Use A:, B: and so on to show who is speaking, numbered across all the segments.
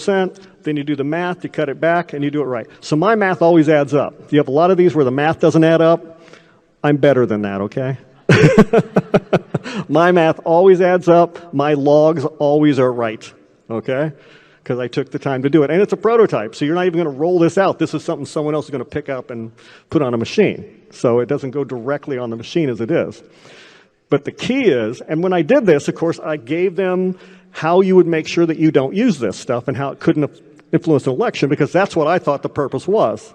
A: 100%, then you do the math, you cut it back, and you do it right. So my math always adds up. You have a lot of these where the math doesn't add up. I'm better than that, okay? My math always adds up. My logs always are right, okay? Because I took the time to do it. And it's a prototype, so you're not even going to roll this out. This is something someone else is going to pick up and put on a machine. So it doesn't go directly on the machine as it is. But the key is, and when I did this, of course, I gave them how you would make sure that you don't use this stuff and how it couldn't influence an election, because that's what I thought the purpose was.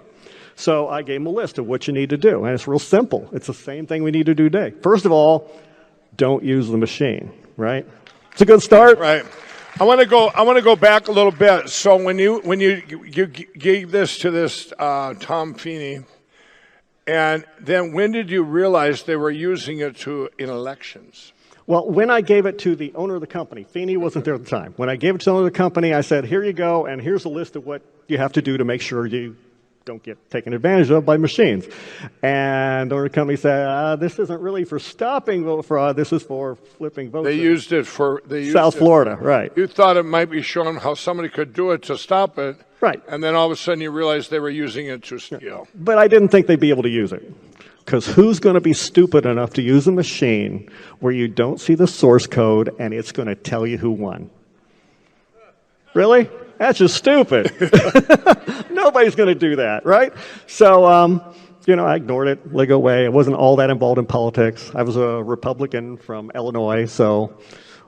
A: So I gave them a list of what you need to do, and it's real simple. It's the same thing we need to do today. First of all, don't use the machine, right? It's a good start.
B: Right. I want to go back a little bit. So when you gave this to this Tom Feeney, and then when did you realize they were using it in elections?
A: Well, when I gave it to the owner of the company, Feeney wasn't there at the time. When I gave it to the owner of the company, I said, here you go, and here's a list of what you have to do to make sure you don't get taken advantage of by machines. And the owner of the company said, this isn't really for stopping vote fraud, this is for flipping votes.
B: They used it for
A: South Florida, right.
B: You thought it might be showing how somebody could do it to stop it.
A: Right.
B: And then all of a sudden you realized they were using it to steal.
A: But I didn't think they'd be able to use it. Because who's going to be stupid enough to use a machine where you don't see the source code and it's going to tell you who won? Really? That's just stupid. Nobody's going to do that, right? So, I ignored it, let it go away. I wasn't all that involved in politics. I was a Republican from Illinois,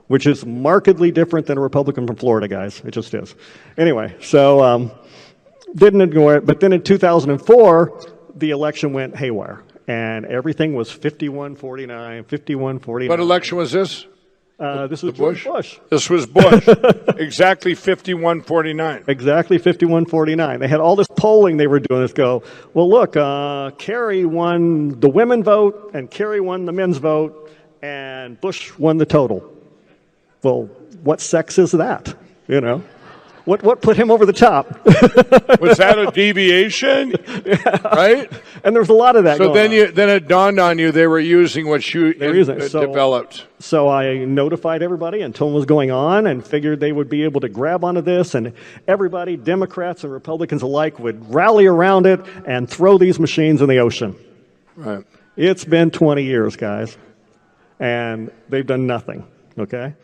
A: which is markedly different than a Republican from Florida, guys. It just is. Anyway, so didn't ignore it. But then in 2004, the election went haywire. And everything was 51-49, 51-49.
B: What election was this?
A: This was Bush.
B: This was Bush. Exactly 51-49.
A: Exactly 51-49. They had all this polling they were doing. Let's go, well, look, Kerry won the women vote, and Kerry won the men's vote, and Bush won the total. Well, what sex is that, What put him over the top?
B: Was that a deviation? Yeah. Right?
A: And there was a lot of that.
B: So then it dawned on you they were using what you developed.
A: So I notified everybody and told them what was going on and figured they would be able to grab onto this, and everybody, Democrats and Republicans alike, would rally around it and throw these machines in the ocean.
B: Right.
A: It's been 20 years, guys, and they've done nothing, okay?